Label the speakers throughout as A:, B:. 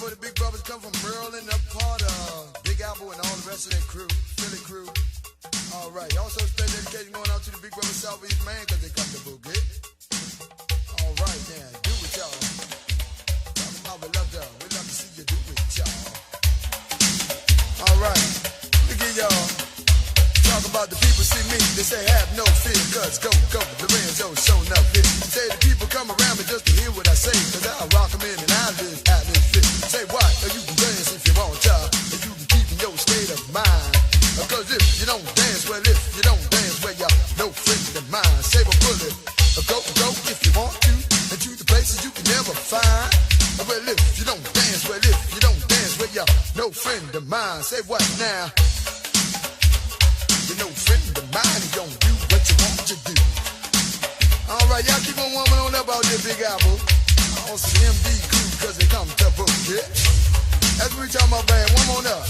A: for the big brothers come from Maryland, up part of Big Apple and all the rest of that crew, Philly crew. All right, also special dedication going out to the big brother Southeast man because they come to Boogie. All right, now, do it, y'all. Talking about we love to see you do it, y'all. All right, look at y'all. Talk about the people see me, they say have no fear, cause go, Lorenzo, show enough here. Say the people come around me just to hear what I say, cause I rock them in and I live fit. Say what, or you can dance if you want, y'all, and you can keep in your state of mind. Cause if you don't dance, well, if you don't dance, well, y'all, no friend of mine. Save a bullet, go if you want to, and to the places you can never find. Well, if you don't dance, well, if you don't dance, well, y'all, no friend of mine. Say what now? You're no friend of mine, you don't do what you want to do. All right, y'all keep on warming on up out there, Big Apple. Also the MD crew, cause they come to book, yeah? That's what we talking about, man. One more up.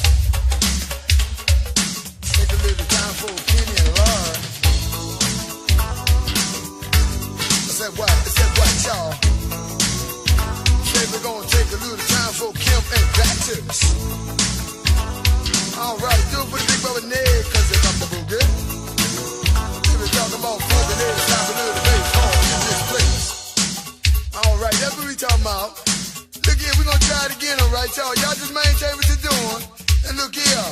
A: Take a little time for Kenny and Laura. I said what, y'all? Say we're gonna take a little time for Kim and Baptist. All right, do it for the big brother Ned, cause they come to Boogie. We're talking about funky Ned, stop a little bass on in this place. All right, that's what we talking about. Look here, we're gonna try it again, all right, y'all. Y'all just maintain what you're doing. And look here.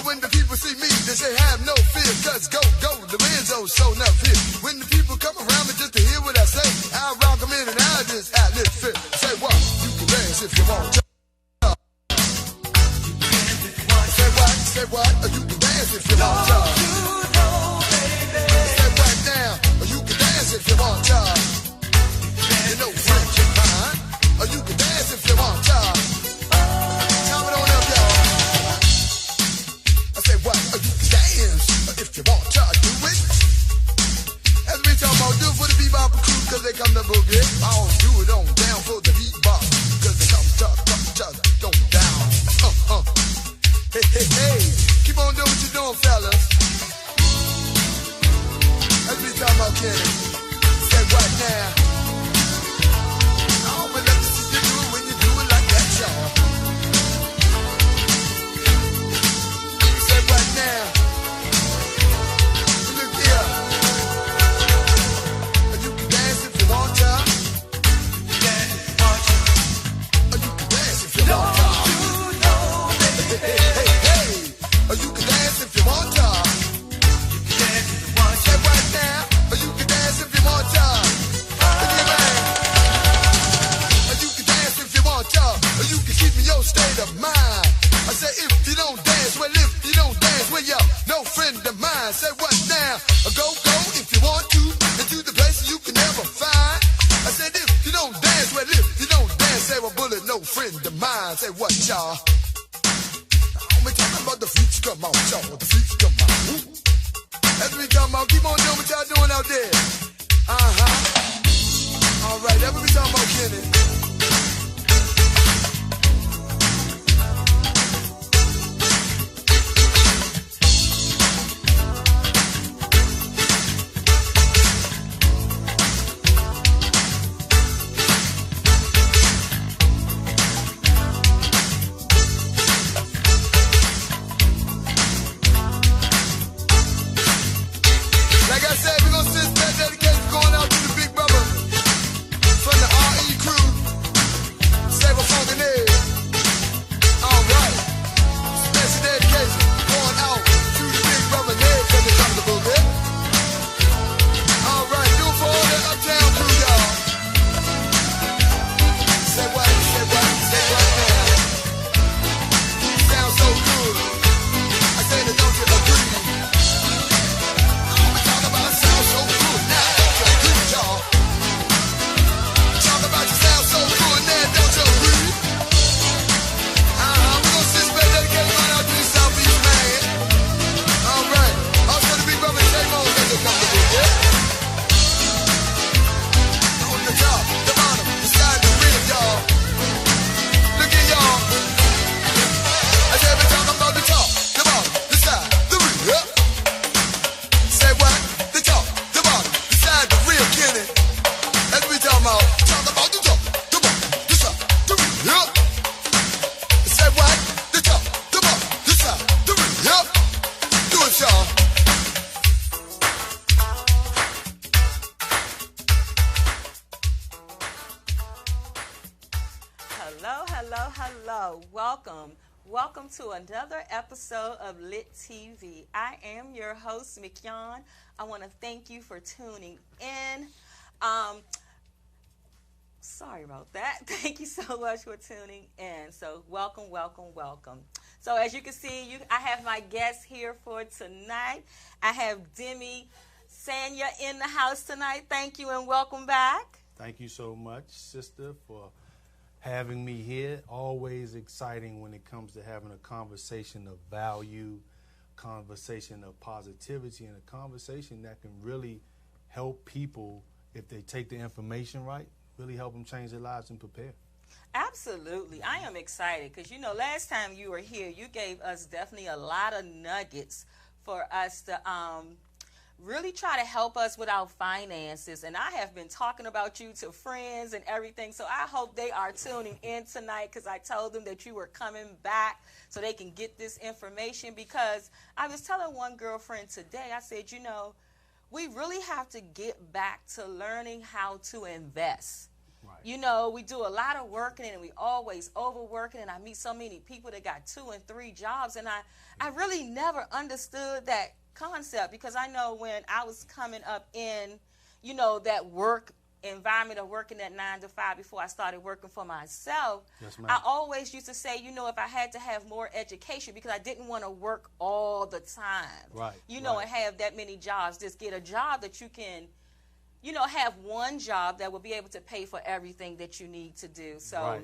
A: When the people see me, they say have no fear, cause go, Lorenzo, show enough here. When the people come around me just to hear what I say, I rock them in and I just live fit. Say what? You can dance if you want to. Say what? Or you can dance if you want to. Say what now? Or you can dance if you want to. You know French and mine. Or you can dance if you want to. Come on up, y'all. I say what? Or you can dance if you want to. Do it. As we talking about, do it for the bebop crew, cause they come to Boogie. I don't do it on down for the bebop, cause they come to don't down. Hey, keep on doing what you're doing, fellas. As we talking about Kenny. Say what now? Oh, but let me see you do it when you do it like that, y'all. Say what now? Look here. You can dance if you want to. Or you can dance if you want to. Or you can dance if you want to. Say right now. Or you can dance if you want to. Or you can dance if you want to. Or you can keep in your state of mind. I say if you don't dance, well if you don't dance, well you're no friend of mine. Say what now? Or go if you want to, into the places you can never find. I said if you don't dance, well if you don't dance, say well bullet, no friend of mine. Say what y'all? We talking about the freaks, come on, y'all. The freaks, come on. Woo. That's what we talking about. Keep on doing what y'all doing out there. All right, that's what we talking about, Kenny. Dedication going out to the big brother from the RE crew.
B: Hello, hello, hello. Welcome to another episode of Lit TV. I am your host, McYon. I want to thank you for tuning in. Sorry about that. Thank you so much for tuning in. So welcome. So as you can see, I have my guests here for tonight. I have Demi Sanya in the house tonight. Thank you and welcome back.
C: Thank you so much, sister, for having me here. Always exciting when it comes to having a conversation of value, conversation of positivity, and a conversation that can really help people if they take the information right. Really help them change their lives and prepare.
B: Absolutely. I am excited because, last time you were here, you gave us definitely a lot of nuggets for us to really try to help us with our finances. And I have been talking about you to friends and everything. So I hope they are tuning in tonight because I told them that you were coming back so they can get this information. Because I was telling one girlfriend today, I said, we really have to get back to learning how to invest. Right. We do a lot of working and we always overworking, and I meet so many people that got 2 and 3 jobs, and I really never understood that concept because I know when I was coming up in, that work environment of working at 9 to 5 before I started working for myself, yes, I always used to say, if I had to have more education because I didn't want to work all the time, right, and have that many jobs. Just get a job that you can, have one job that will be able to pay for everything that you need to do. So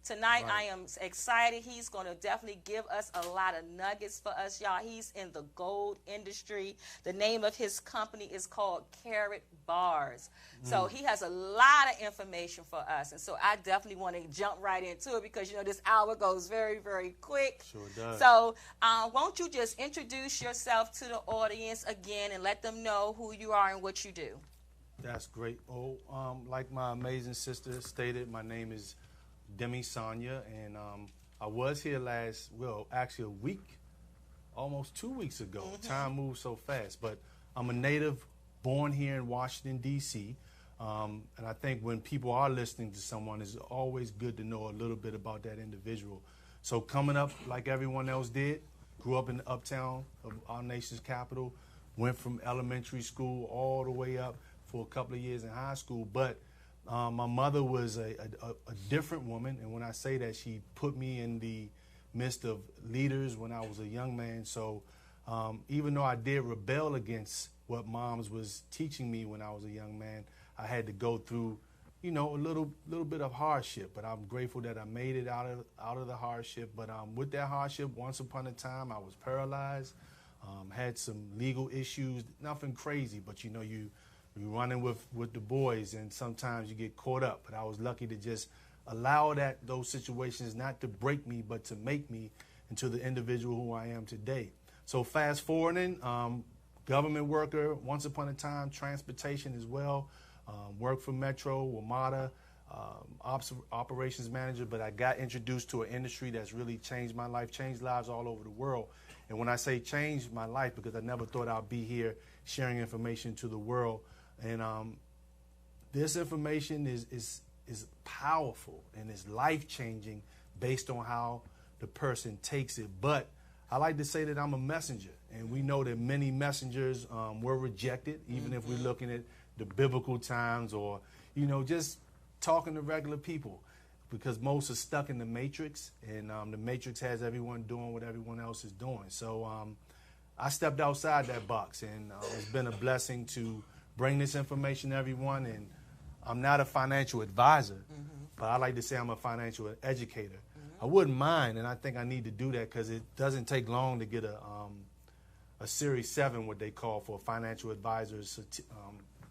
B: tonight I am excited. He's going to definitely give us a lot of nuggets for us, y'all. He's in the gold industry. The name of his company is called Carat Bars. So he has a lot of information for us. And so I definitely want to jump right into it because, this hour goes very, very quick.
C: Sure does.
B: So won't you just introduce yourself to the audience again and let them know who you are and what you do?
C: That's great. Like my amazing sister stated, my name is Demi Sanya, and I was here actually a week, almost 2 weeks ago. Mm-hmm. Time moves so fast, but I'm a native born here in Washington, D.C., and I think when people are listening to someone, it's always good to know a little bit about that individual. So coming up like everyone else did, grew up in the uptown of our nation's capital, went from elementary school all the way up for a couple of years in high school, but my mother was a different woman, and when I say that, she put me in the midst of leaders when I was a young man. So even though I did rebel against what moms was teaching me when I was a young man, I had to go through, a little bit of hardship. But I'm grateful that I made it out of the hardship. But with that hardship, once upon a time, I was paralyzed, had some legal issues, nothing crazy, but you're running with the boys, and sometimes you get caught up. But I was lucky to just allow those situations not to break me, but to make me into the individual who I am today. So fast forwarding, government worker, once upon a time, transportation as well, worked for Metro, WMATA, operations manager, but I got introduced to an industry that's really changed my life, changed lives all over the world. And when I say changed my life, because I never thought I'd be here sharing information to the world. And this information is powerful and is life-changing based on how the person takes it. But I like to say that I'm a messenger, and we know that many messengers were rejected, even if we're looking at the biblical times or, just talking to regular people, because most are stuck in the matrix, and the matrix has everyone doing what everyone else is doing. So I stepped outside that box, and it's been a blessing to bring this information to everyone. And I'm not a financial advisor, but I like to say I'm a financial educator. I wouldn't mind, and I think I need to do that because it doesn't take long to get a Series 7, what they call, for a financial advisor's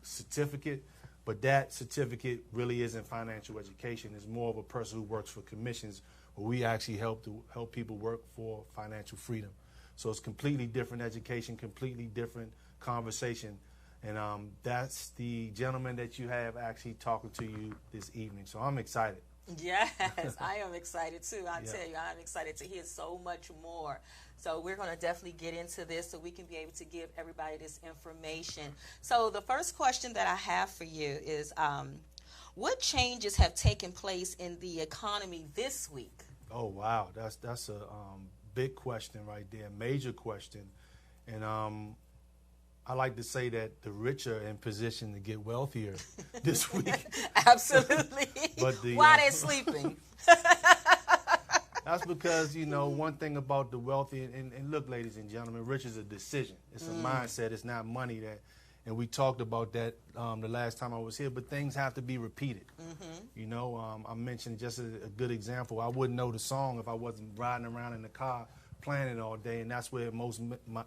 C: certificate. But that certificate really isn't financial education. It's more of a person who works for commissions, where we actually help people work for financial freedom. So it's completely different education, completely different conversation. And that's the gentleman that you have actually talking to you this evening. So I'm excited.
B: Yes, I am excited too. Tell you, I'm excited to hear so much more. So we're going to definitely get into this so we can be able to give everybody this information. So the first question that I have for you is, what changes have taken place in the economy this week?
C: Oh wow, that's a big question right there, major question, and I like to say that the rich are in position to get wealthier this week.
B: Absolutely.
C: But
B: why they're sleeping?
C: That's because, one thing about the wealthy, and look, ladies and gentlemen, rich is a decision. It's a mindset. It's not money and we talked about that the last time I was here, but things have to be repeated. I mentioned just a good example. I wouldn't know the song if I wasn't riding around in the car playing it all day, and that's where most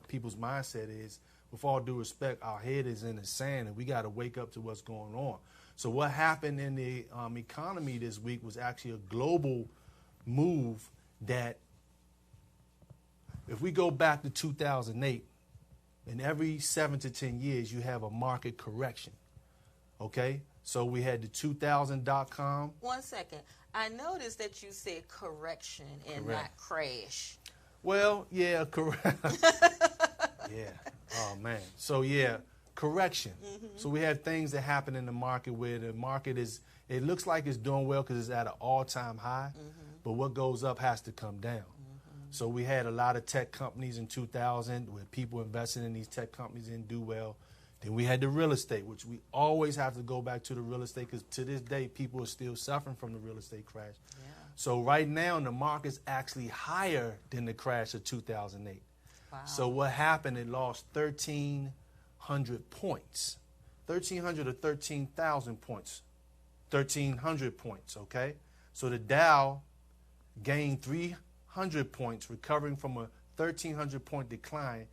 C: people's mindset is. With all due respect, our head is in the sand, and we got to wake up to what's going on. So what happened in the economy this week was actually a global move that, if we go back to 2008, in every 7 to 10 years, you have a market correction, okay? So we had the 2000.com.
B: 1 second. I noticed that you said correction and not crash.
C: Well, yeah, correct. Yeah. Oh, man. So, yeah, correction. So we have things that happen in the market where the market it looks like it's doing well because it's at an all-time high, but what goes up has to come down. So we had a lot of tech companies in 2000 where people invested in these tech companies didn't do well. Then we had the real estate, which we always have to go back to the real estate because to this day, people are still suffering from the real estate crash. Yeah. So right now, the market's actually higher than the crash of 2008. Wow. So what happened, it lost 1,300 points. 1,300 or 13,000 points. 1,300 points, okay? So the Dow gained 300 points, recovering from a 1,300-point decline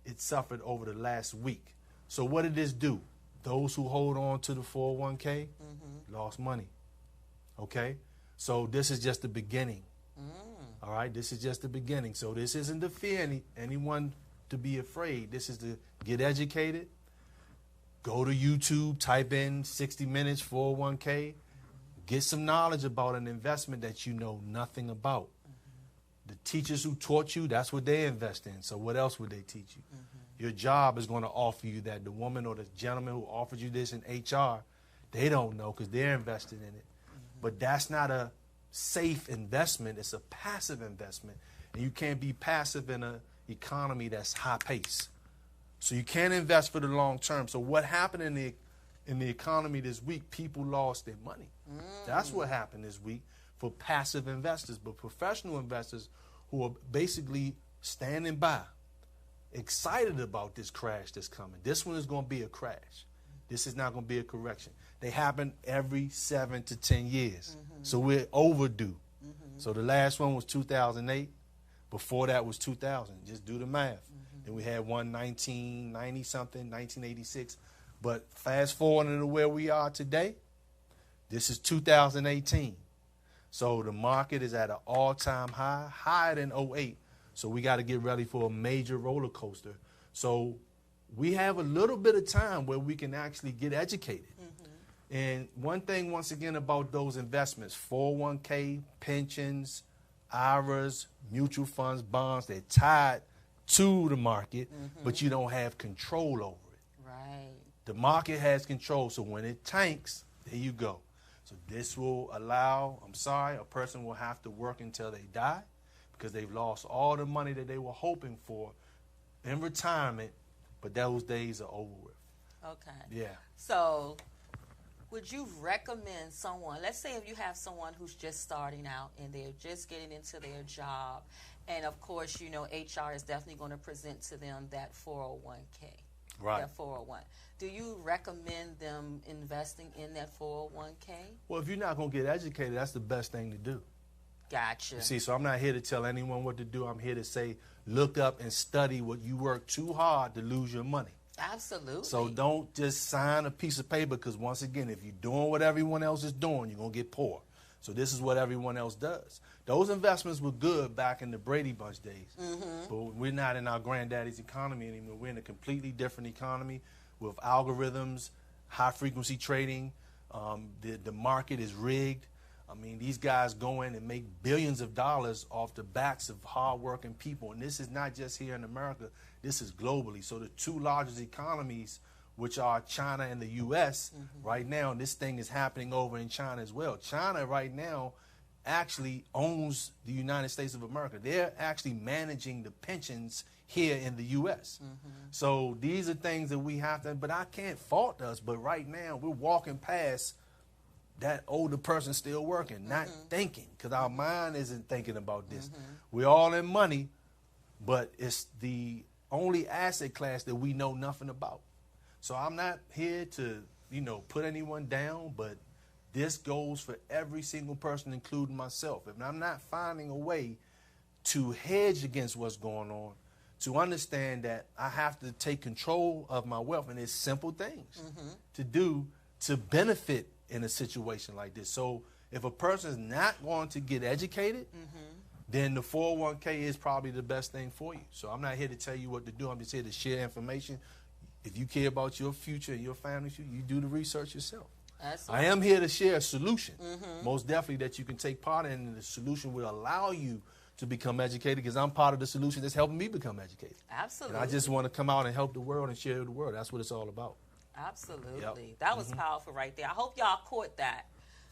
C: it suffered over the last week. So what did this do? Those who hold on to the 401k lost money, okay? So this is just the beginning. All right, this is just the beginning. So this isn't to fear anyone to be afraid. This is to get educated. Go to YouTube, type in 60 Minutes 401k. Get some knowledge about an investment that you know nothing about. The teachers who taught you, that's what they invest in. So what else would they teach you? Your job is going to offer you that. The woman or the gentleman who offered you this in HR, they don't know because they're invested in it. But that's not a safe investment. It's a passive investment. And you can't be passive in an economy that's high pace. So you can't invest for the long term. So what happened in the economy this week, people lost their money. That's what happened this week for passive investors. But professional investors who are basically standing by, excited about this crash that's coming. This one is going to be a crash. This is not going to be a correction. They happen every 7 to 10 years. So we're overdue. So the last one was 2008. Before that was 2000. Just do the math. Then we had one 1990-something, 1986. But fast forward to where we are today, this is 2018. So the market is at an all-time high, higher than 08. So we got to get ready for a major roller coaster. So we have a little bit of time where we can actually get educated. And one thing, once again, about those investments, 401k, pensions, IRAs, mutual funds, bonds, they're tied to the market, but you don't have control over it.
B: Right.
C: The market has control, so when it tanks, there you go. So this will allow, a person will have to work until they die because they've lost all the money that they were hoping for in retirement, but those days are over with.
B: Okay.
C: Yeah.
B: So would you recommend someone, let's say if you have someone who's just starting out and they're just getting into their job, and of course, you know, HR is definitely going to present to them that 401k.
C: Right.
B: That 401. Do you recommend them investing in that 401k?
C: Well, if you're not going to get educated, that's the best thing to do.
B: Gotcha.
C: You see, so I'm not here to tell anyone what to do. I'm here to say, look up and study what you work too hard to lose your money.
B: Absolutely.
C: So don't just sign a piece of paper because, once again, if you're doing what everyone else is doing, you're going to get poor. So this is what everyone else does. Those investments were good back in the Brady Bunch days. But we're not in our granddaddy's economy anymore. We're in a completely different economy with algorithms, high-frequency trading. The market is rigged. I mean, these guys go in and make billions of dollars off the backs of hard-working people. And this is not just here in America. This is globally. So the two largest economies which are China and the U.S. Right now, this thing is happening over in China as well. China right now actually owns the United States of America. They're actually managing the pensions here in the U.S. So these are things that we have to, but I can't fault us. But right now, we're walking past that older person still working, not thinking, because our mind isn't thinking about this. We're all in money, but it's the only asset class that we know nothing about. So I'm not here to, put anyone down, but this goes for every single person, including myself. If I'm not finding a way to hedge against what's going on, to understand that I have to take control of my wealth, and it's simple things to do to benefit in a situation like this. So if a person is not going to get educated, then the 401k is probably the best thing for you. So I'm not here to tell you what to do. I'm just here to share information. If you care about your future and your family's future, you do the research yourself. Absolutely. I am here to share a solution, most definitely, that you can take part in, and the solution will allow you to become educated, because I'm part of the solution that's helping me become educated.
B: Absolutely.
C: And I just want to come out and help the world and share with the world. That's what it's all about.
B: Absolutely. Yep. That was powerful right there. I hope y'all caught that.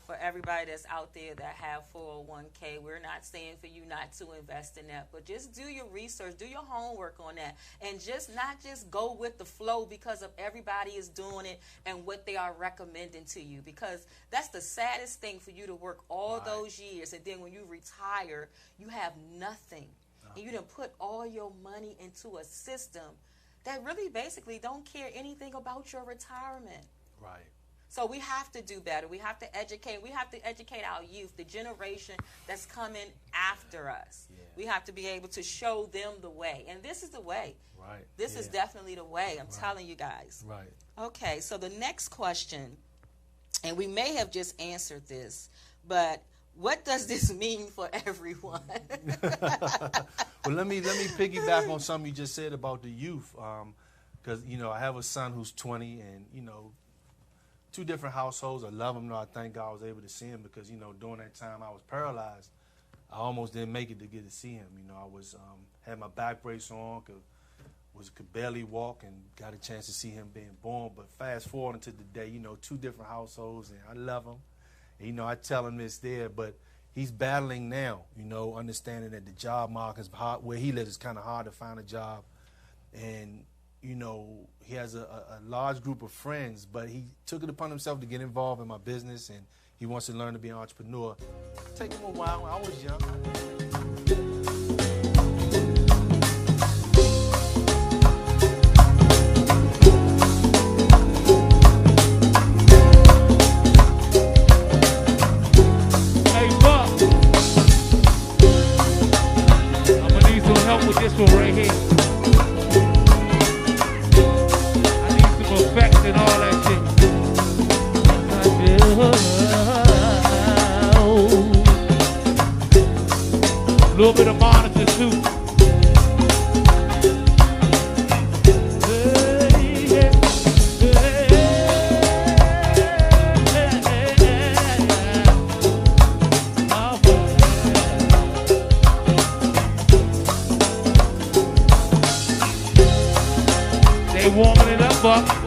B: For everybody that's out there that have 401k, we're not saying for you not to invest in that, but just do your research, do your homework on that, and not just go with the flow because of everybody is doing it and what they are recommending to you, because that's the saddest thing, for you to work all those years, and then when you retire, you have nothing. And you done put all your money into a system that really basically don't care anything about your retirement.
C: Right.
B: So we have to do better. We have to educate. We have to educate our youth, the generation that's coming after us. Yeah. We have to be able to show them the way. And this is the way.
C: Right.
B: This is definitely the way. I'm telling you guys.
C: Right.
B: Okay, so the next question, and we may have just answered this, but what does this mean for everyone?
C: Well, let me piggyback on something you just said about the youth, because I have a son who's 20, and two different households. I love him, though. I thank God I was able to see him, because during that time I was paralyzed. I almost didn't make it to get to see him. I was had my back brace on, could barely walk, and got a chance to see him being born. But fast forward into the day, two different households, and I love him. And, I tell him it's there, but he's battling now, understanding that the job market is hard. Where he lives, it's kind of hard to find a job. And, he has a large group of friends, but he took it upon himself to get involved in my business, and he wants to learn to be an entrepreneur. Take him a while. I was young.
D: Hey, Buck. I'm going to need some help with this one right here. Effects and all that shit. A little bit of monitor too. They warming it up, Buck.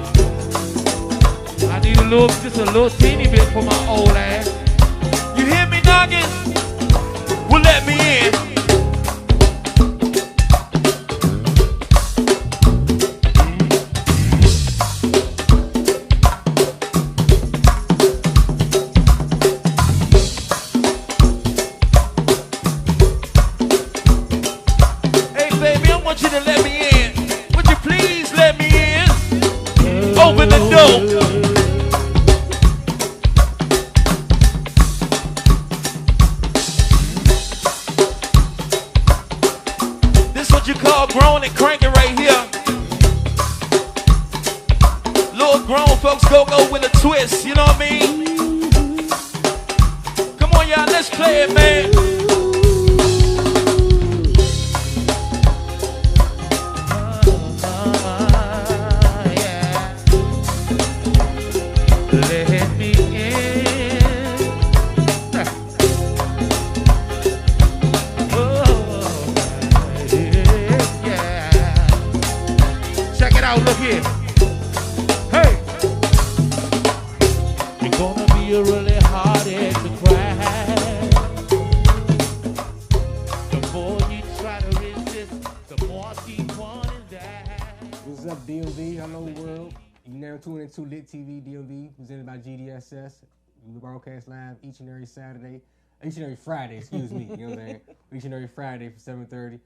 D: Just a little teeny bit for my old ass. You hear me knocking? Well, let me in. Hey, baby, I want you to let me in. Would you please let me in? Open the door. Grown and cranking right here. Little grown folks go with a twist, you know what I mean? Come on, y'all, let's play it, man. Yeah. Let me in. Check it out, look here.
E: now tuned into Lit TV DMV, presented by GDSS. We broadcast live each and every Friday, excuse me, you know what I'm saying? Each and every Friday from 7:30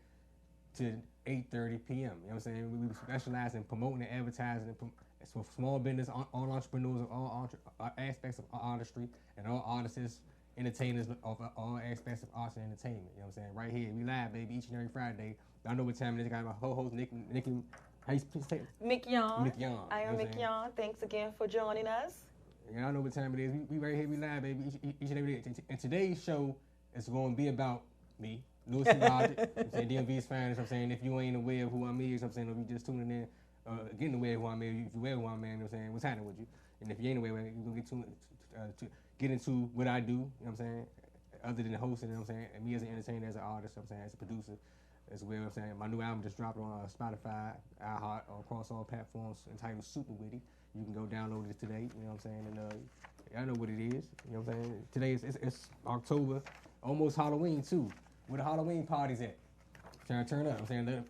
E: to 8:30 p.m. You know what I'm saying? We specialize in promoting and advertising it's for small business, all entrepreneurs of all aspects of artistry, and all artists, entertainers of all aspects of arts and entertainment. You know what I'm saying? Right here, we live, baby, each and every Friday. I know what time it is. I got my co-host, Nikki. How you say it?
B: Mick Yon.
E: Mick Yon.
B: I am Mick Yon. Thanks again for joining us.
E: Yeah, I know what time it is. We right here, we live, baby, each and every day. And today's show is going to be about me, Louis C. Logic. I'm saying DMV's finest. I'm saying if you ain't aware of who I'm is, I'm saying if you just tuning in, getting aware of who I'm is, if you aware of who I'm, I'm saying what's happening with you. And if you ain't aware, you're going to get into what I do, you know what I'm saying, other than hosting, you know what I'm saying, and me as an entertainer, as an artist, you know what I'm saying, as a producer as well, you know what I'm saying. My new album just dropped on Spotify, iHeart, across all platforms, entitled Super Witty. You can go download it today, you know what I'm saying, and I know what it is, you know what I'm saying. Today it's October, almost Halloween too. Where the Halloween parties at? Trying to turn up, I'm saying that.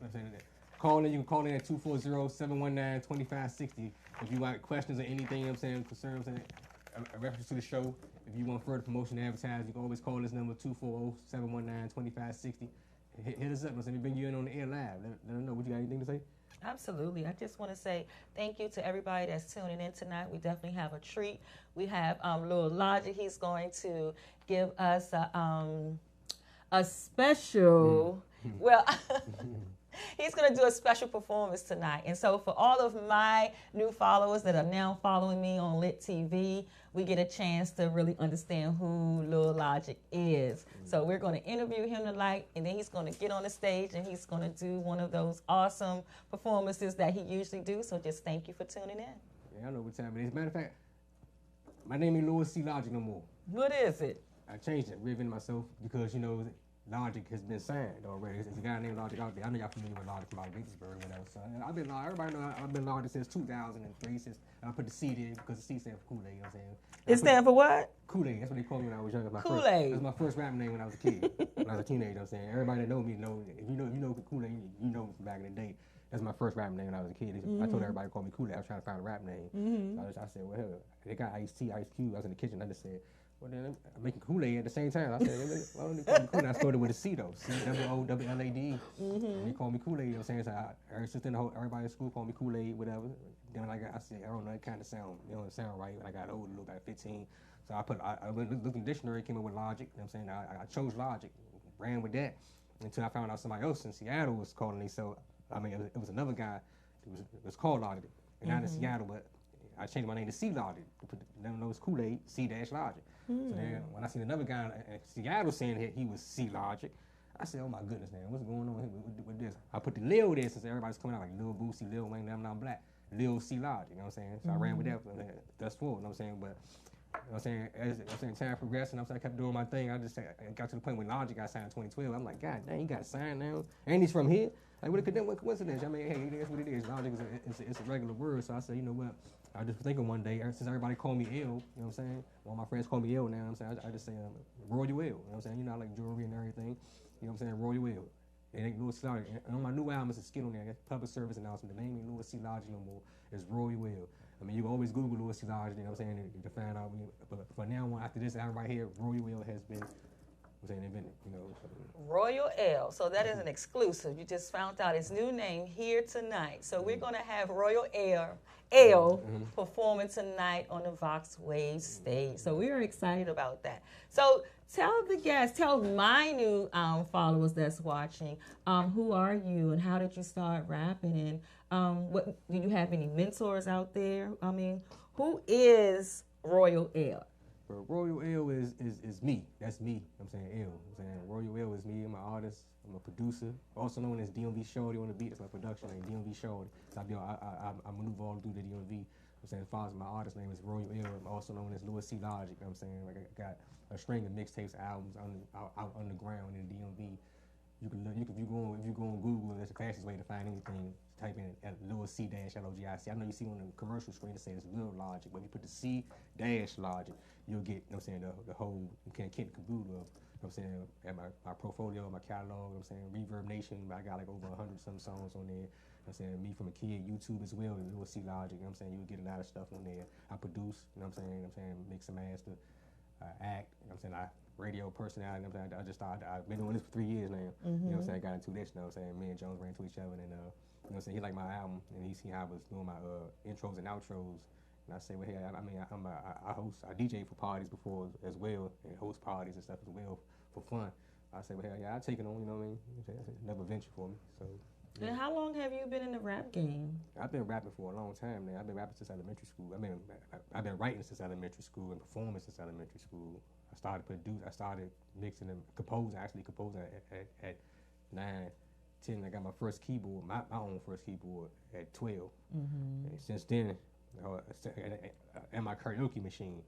E: Call in, you can call in at 240-719-2560 if you got questions or anything, you know what I'm saying, concerns, a reference to the show. If you want further promotion and advertising, you can always call this number 240-719-2560. Hit us up. Let me bring you in on the air live. Let them know. What you got anything to say?
B: Absolutely. I just want to say thank you to everybody that's tuning in tonight. We definitely have a treat. We have Lil Logic. He's going to give us a special, well, he's going to do a special performance tonight. And so for all of my new followers that are now following me on Lit TV, we get a chance to really understand who Lil Logic is. So we're going to interview him tonight, and then he's going to get on the stage, and he's going to do one of those awesome performances that he usually do. So just thank you for tuning in.
E: Yeah, I know what time it is. Matter of fact, my name ain't Louis C. Logic no more.
B: What is it?
E: I changed it, reinvented myself, because, you know, Logic has been signed already. There's a guy named Logic out there. I know y'all familiar with Logic from out of Gaithersburg, whatever. So everybody know I've been Logic since 2003. Since I put the C there because the C stands for Kool-Aid. You know what I'm saying?
B: It stands for what?
E: Kool-Aid. That's what they called me when I was younger.
B: Kool-Aid.
E: That was my first rap name when I was a kid. When I was a teenager. You know what I'm saying? Everybody that know me know. If you know Kool-Aid, you know from back in the day. That's my first rap name when I was a kid. I told everybody to call me Kool-Aid. I was trying to find a rap name. So I said, well, hell, they got Ice-T, Ice Cube. I was in the kitchen. I just said, well, then I'm making Kool-Aid at the same time. I said, why don't they call me Kool-Aid? I started with a C, though. C-W-O-W-L-A-D-E. They call me Kool-Aid, you know what I'm saying? So ever since then, everybody in school called me Kool-Aid, whatever. Then I said, I don't know, it kind of sound right. When I got older, a little bit, 15. So I went looked in the dictionary, came up with Logic, you know what I'm saying? I chose Logic, ran with that, until I found out somebody else in Seattle was calling me. So, I mean, it was another guy that was called Logic, and not in Seattle, but I changed my name to C Logic. Them know it's Kool-Aid, C-Logic. So then when I seen another guy in Seattle saying that he was C Logic, I said, oh my goodness, man, what's going on here with this? I put the Lil there since everybody's coming out like Lil Boosie, Lil Wayne, I'm not black. Lil C Logic, you know what I'm saying? So I ran with that, that's full, you know what I'm saying? But you know what I'm saying, as time progressed, and I kept doing my thing. I got to the point when Logic got signed in 2012. I'm like, God dang, he got signed now, and he's from here. Like, what coincidence? I mean, hey, it is what it is. Logic it's a regular word. So I said, you know what? I just was thinking one day, since everybody called me Ill, you know what I'm saying? One of my friends call me Ill now, you know what I'm saying? I just say Royal Ill, you know what I'm saying? You know, I like jewelry and everything, you know what I'm saying? Royal Ill. It ain't Louis C. Logic. And on my new album, it's a skit on there, public service announcement. The name ain't Louis C. Logic no more. It's Royal Ill. I mean, you can always Google Louis C. Logic, you know what I'm saying, to find out. But for now on, after this album right here, Royal Ill has been invented, you know.
B: Royal L. So that is an exclusive. You just found out his new name here tonight. So we're going to have Royal L performing tonight on the Vox Wave stage. So we are excited about that. So tell the guests, tell my new followers that's watching, who are you and how did you start rapping? And what do you have any mentors out there? I mean, who is Royal L?
E: But Royal Ill is me. That's me. I'm saying Ill. I'm saying Royal Ill is me. I'm an artist. I'm a producer. Also known as DMV Shorty on the beat. That's my production name, DMV Shorty. So I maneuver all through the DMV. I'm saying as far as my artist name is Royal Ill. I'm also known as Louis C. Logic. I'm saying like I got a string of mixtapes, albums out underground in the DMV. If you go on Google, that's the fastest way to find anything. Type in Louis C-Logic. I know you see on the commercial screen it says Lil Logic, but if you put the C-Logic, you'll get, you know what I'm saying, the whole kit and caboodle of I'm saying, at my portfolio, my catalog, I'm saying, Reverb Nation, I got like over 100-some songs on there. I'm saying, me from a kid, YouTube as well, you'll see Logic, you know what I'm saying, you'll get a lot of stuff on there. I produce, you know what I'm saying, mix and master, act, you know what I'm saying, radio personality, you know what I'm saying, I just started, I've been doing this for 3 years now, you know what I'm saying, I got into this, you know what I'm saying, me and Jones ran into each other, and, you know what I'm saying, he liked my album, and he seen how I was doing my intros and outros. And I say, well, hey, I mean, I DJ for parties before as well, and host parties and stuff as well for fun. I say, well, hey, yeah, I take it on, you know what I mean? It's another venture for me. So. Yeah.
F: And how long have you been in the rap game?
E: I've been rapping for a long time now. I've been rapping since elementary school. I've been writing since elementary school and performing since elementary school. I started mixing and composing at 9, 10. I got my first keyboard, my own first keyboard at 12. And since then, and my karaoke machine.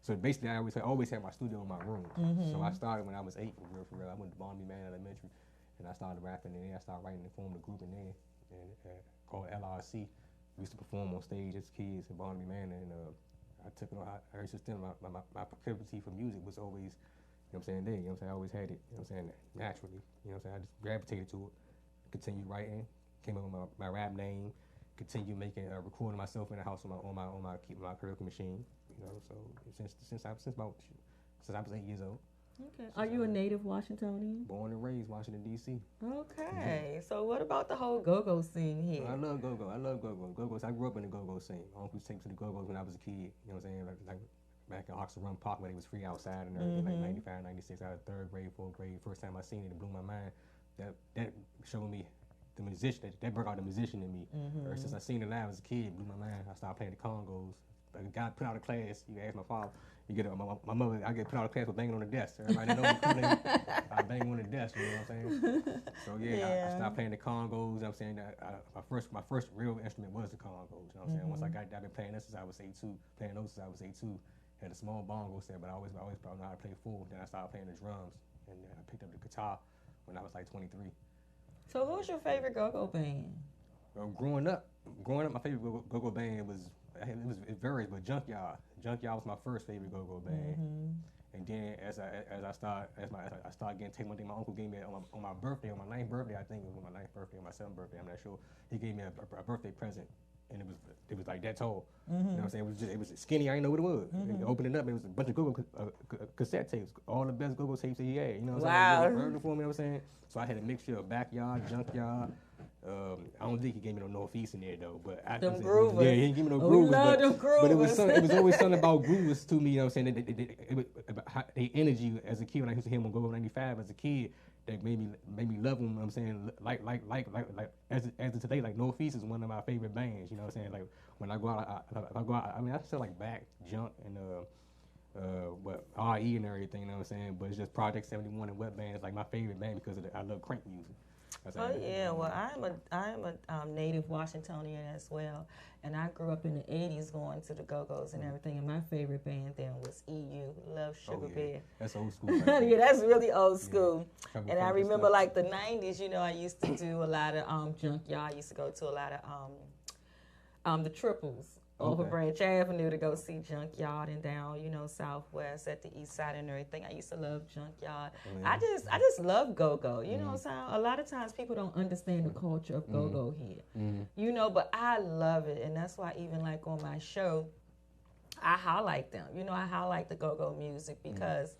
E: So basically, I always had my studio in my room. So I started when I was 8, for real. I went to Barnaby Man Elementary, and I started rapping in there. I started writing and formed a group in there called LRC. We used to perform on stage as kids in Barnaby Man, and I took it on. Ever since then, my proclivity for music was always, you know what I'm saying, there. You know what I'm saying? I always had it, you know what I'm saying, naturally. You know what I'm saying? I just gravitated to it, continued writing, came up with my rap name, continue making recording myself in the house on my karaoke machine, you know. So since I was 8 years old.
F: Okay. Are you a native Washingtonian?
E: Born and raised Washington D.C.
F: Okay. So what about the whole go-go scene here?
E: I love go-go. Go-go's. I grew up in the go-go scene. My uncle took me to the go-go's when I was a kid. You know what I'm saying? Like back in Oxford Run Park when it was free outside and everything, like 95, 96. I was 3rd grade, 4th grade. First time I seen it blew my mind. That showed me the musician, that brought out the musician in me. Ever since I seen it live as a kid, it blew my mind. I started playing the congos. Like a guy put out of class, you ask my father, you get my mother, I get put out of class for banging on the desk. Everybody knows I bang on the desk, you know what I'm saying? So I started playing the congos, you know what I'm saying? My first real instrument was the congos, you know what I'm saying? Once I've been playing this since I was 8 too, playing those since I was 8 too. Had a small bongo set, but I always probably know how to play full. Then I started playing the drums, and then I picked up the guitar when I was like 23.
F: So who's your favorite go-go band?
E: Growing up, my favorite go-go band it varies, but Junkyard. Junkyard was my first favorite go-go band. And then as I started getting taken, one thing my uncle gave me on my birthday, on my 9th birthday, I think it was my 9th birthday or my 7th birthday, I'm not sure. He gave me a birthday present, and it was like that tall. You know what I'm saying? It was skinny. I didn't know what it was. You open it up, it was a bunch of go-go cassette tapes, all the best go-go tapes that he had. You know what I'm saying? Wow. For me, you know what I'm saying? So I had a mixture of Backyard, Junkyard. I don't think he gave me no Northeast in there though, but
F: them groovers.
E: Yeah, he didn't give me no groovers.
F: Them groovers.
E: But it was always something about groovers to me. You know what I'm saying? Their energy as a kid when I used to hear him on Go-Go 95 as a kid, that made me love him. You know what I'm saying, like as of today, like Northeast is one of my favorite bands. You know what I'm saying? Like when I go out, I mean I still like Back, Junk, and RE and everything. You know what I'm saying? But it's just Project 71 and Wet Bands like my favorite band because I love crank music.
F: Well, I am a native Washingtonian as well, and I grew up in the '80s going to the Go-Go's and everything. And my favorite band then was EU, Love Sugar Bear.
E: That's old school. Right?
F: Yeah, that's really old school. Yeah. And I remember like the '90s. You know, I used to do a lot of Junkyard. I used to go to a lot of the Triples. Over Branch Avenue to go see Junkyard and down, you know, Southwest at the East Side and everything. I used to love Junkyard. I just love go-go. You know what I'm saying? A lot of times people don't understand the culture of go-go here. You know, but I love it. And that's why even like on my show, I highlight them. You know, I highlight the go-go music because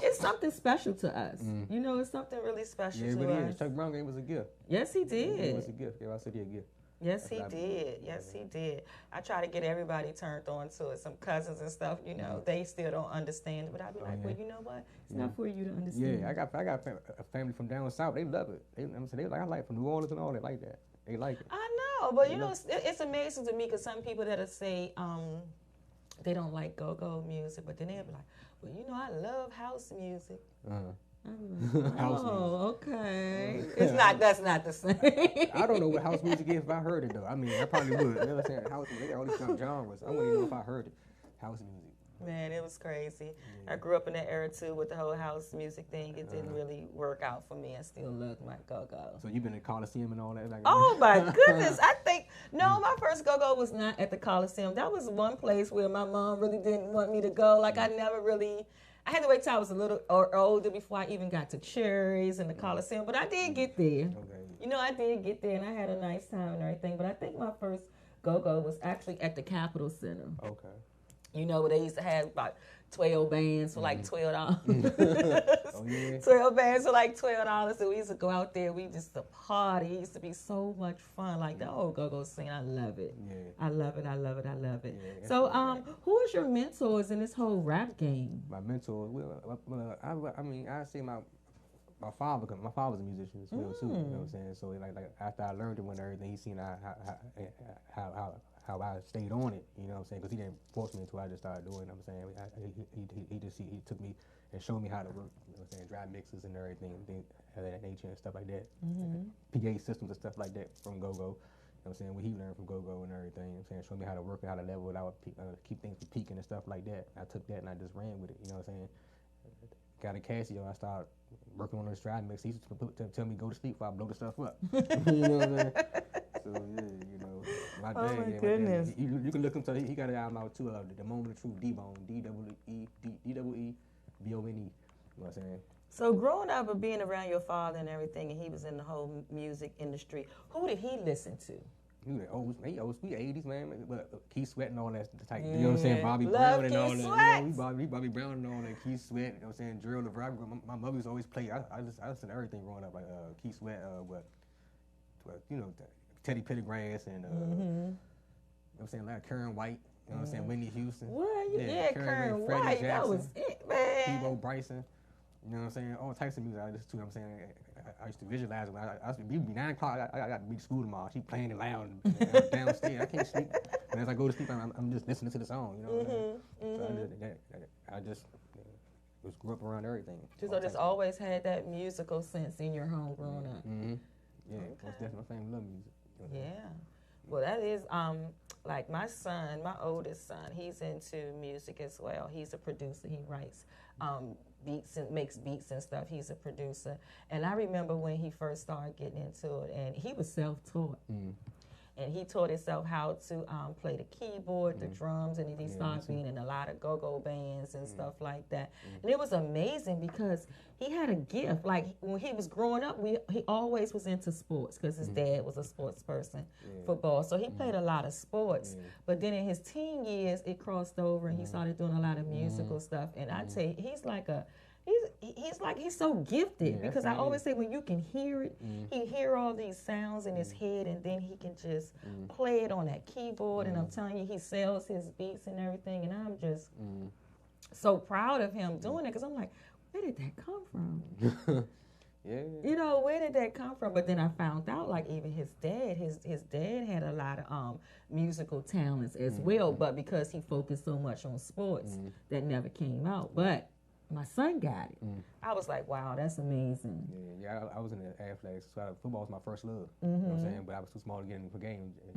F: it's something special to us. You know, it's something really special to us. Yeah, but
E: Chuck Brown gave us a gift.
F: Yes, he did.
E: It was a gift. Yeah, I said he a gift.
F: Yes, he did. Yes, he did. I try to get everybody turned on to it. Some cousins and stuff, you know, they still don't understand it. But I be like, well, you know what? It's not for you to understand.
E: Yeah, I got a family from down south. They love it. They like, I like from New Orleans and all. They like that. They like it.
F: I know, but you know, it's amazing to me because some people that'll say they don't like go-go music, but then they'll be like, well, you know, I love house music. Okay. That's not the same.
E: I don't know what house music is if I heard it though. I mean, I probably would. You know what I'm saying? House music, they got all these different genres. I wouldn't even know if I heard it. House music.
F: Man, it was crazy. Yeah. I grew up in that era too with the whole house music thing. It didn't really work out for me. I still love my go-go.
E: So you've been at Coliseum and all that? Like,
F: oh my goodness. I think, no, my first go-go was not at the Coliseum. That was one place where my mom really didn't want me to go. Like I I had to wait till I was a little or older before I even got to Cherries and the Coliseum, but I did get there.
E: Okay.
F: You know, I did get there, and I had a nice time and everything. But I think my first go-go was actually at the Capitol Center.
E: Okay.
F: You know, where they used to have about 12 bands for like $12.
E: Oh yeah.
F: 12 bands for like $12, and we used to go out there. We used to party. It used to be so much fun. Like the whole go-go scene, I love it.
E: Yeah.
F: I love it. I love it. I love it.
E: Yeah,
F: So, who is your mentors in this whole rap game?
E: My mentor, I mean, I say my father, cause my father's a musician as well too. You know what I'm saying? So like after I learned it and everything, he seen how I stayed on it. You know what I'm saying? Because he didn't force me until I just started doing it. I'm saying he took me and showed me how to work. You know what I'm saying? Dry mixes and everything, things of that nature and stuff like that. PA systems and stuff like that from Go-Go. You know what I'm saying? What he learned from Go-Go and everything. You know what I'm saying? Showed me how to work and how to level it out, keep things from peaking and stuff like that. I took that and I just ran with it. You know what I'm saying? Got a Casio, I started working on those dry mix. He used to tell me go to sleep before I blow the stuff up. You know what I'm saying? So yeah, you know, my dad.
F: my
E: Yeah,
F: goodness.
E: My dad, you can look him to. He got an album out too. The Moment of Truth, D-Bone, D-E-E-B-O-N-E. You know what I'm saying?
F: So growing up and being around your father and everything, and he was in the whole music industry, who did he listen to?
E: We 80s, man. But Keith Sweat and all that type. You know what I'm saying? Bobby
F: Love
E: Brown and
F: Keith
E: all that.
F: Sweat.
E: You know, Bobby Brown and all that. Keith Sweat. You know what I'm saying? Drill the rock. My mother used to always play. I listened to everything growing up, like Keith Sweat. Teddy Pendergrass and you know what I'm saying, like Karen White. You know what I'm saying? Whitney Houston.
F: What? Yeah, Karen
E: Freddie
F: White. That
E: Jackson,
F: was it, man.
E: T-Bo Bryson. You know what I'm saying? All types of music I listen to. You know what I'm saying? I used to visualize it. I used to be 9 o'clock. I got to be to school tomorrow. She playing it loud and downstairs. I can't sleep. And as I go to sleep, I'm just listening to the song. You know what I mean? So I just grew up around everything.
F: So just always had that musical sense in your home growing up.
E: Yeah, most definitely. My family love music.
F: Yeah. Well, that is like my son, my oldest son. He's into music as well. He's a producer. He writes beats and makes beats and stuff. He's a producer. And I remember when he first started getting into it, and he was self-taught. And he taught himself how to play the keyboard, the drums, and then he started being in a lot of go-go bands and stuff like that. And it was amazing because he had a gift. Like when he was growing up, he always was into sports because his dad was a sports person, football. So he played a lot of sports. But then in his teen years, it crossed over and he started doing a lot of musical stuff. And I tell you, he's so gifted because I always say when you can hear it, he hear all these sounds in his head and then he can just play it on that keyboard. And I'm telling you, he sells his beats and everything. And I'm just so proud of him doing it because I'm like, where did that come from? You know, where did that come from? But then I found out, like, even his dad had a lot of musical talents as well, but because he focused so much on sports, that never came out. But my son got it. I was like, wow, that's amazing.
E: Yeah, I was in the athletics. So football was my first love. You know what I'm saying? But I was too small to get in for games in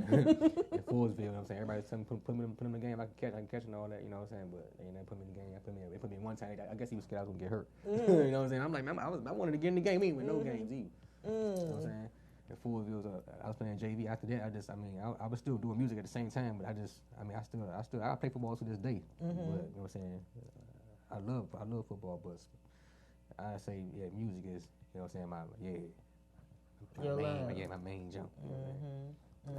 E: Forestville. You know what I'm saying? Everybody's telling me put me in the game. I can catch and all that. You know what I'm saying? But they didn't put me in the game. They put me in one time. I guess he was scared I was gonna get hurt. You know what I'm saying? I'm like, man, I wanted to get in the game even with no games either. You know what I'm saying? In Forestville, I was playing JV. After that, I was still doing music at the same time. But I play football to this day. But you know what I'm saying? I love football, but I say music is, you know what I'm saying, my main jump.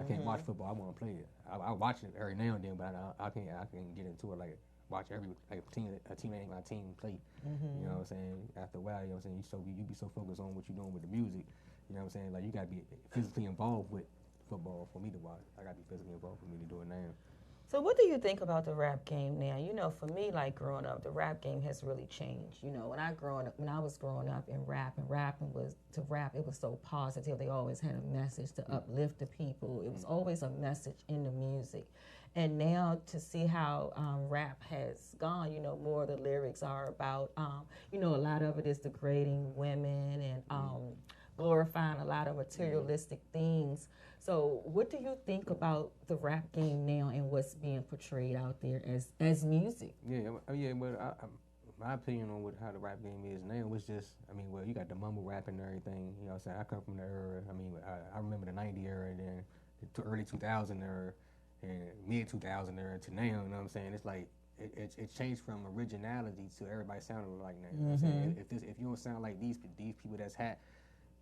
E: I can't watch football. I want to play it. I watch it every now and then, but I can't get into it like watch every a teammate my team play. You know what I'm saying? After a while, you know what I'm saying, you be so focused on what you're doing with the music. You know what I'm saying? Like you gotta be physically involved with football for me to watch. I gotta be physically involved for me to do it now.
F: So what do you think about the rap game now? You know, for me, like growing up, the rap game has really changed. You know, when I was growing up and rapping was it was so positive. They always had a message to uplift the people. It was always a message in the music. And now to see how rap has gone, you know, more of the lyrics are about, you know, a lot of it is degrading women and glorifying a lot of materialistic things. So what do you think about the rap game now and what's being portrayed out there as music?
E: But my opinion on how the rap game is now was just, you got the mumble rap and everything. You know what I'm saying? I come from the era, I remember the 90 era and then the early 2000 era and mid 2000 era to now, you know what I'm saying? It's like it changed from originality to everybody sounding like that. You know what I'm saying? If you don't sound like these people that's hat,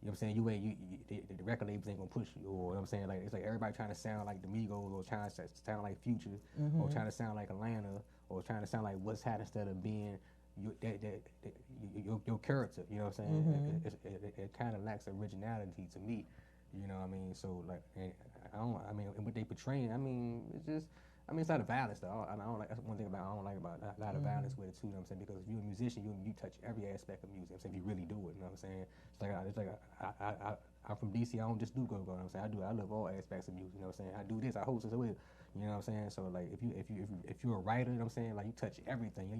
E: you know what I'm saying, the record labels ain't gonna push you. Or you know what I'm saying, like it's like everybody trying to sound like the Migos, or trying to sound like Future, or trying to sound like Atlanta, or trying to sound like What's Hat instead of being your character. You know what I'm saying? It kind of lacks originality to me. You know what I mean? So like, and what they portraying, I mean, it's just. I mean, it's not a violence though. I don't like. That's one thing I don't like about a lot of violence with it too. You know what I'm saying? Because if you're a musician, you touch every aspect of music. I'm saying if you really do it. You know what I'm saying? I'm from DC. I don't just do go. You know what I'm saying? I love all aspects of music. You know what I'm saying? I do this. I host this. You know what I'm saying? So like, if you're a writer, you know what I'm saying? Like you touch everything.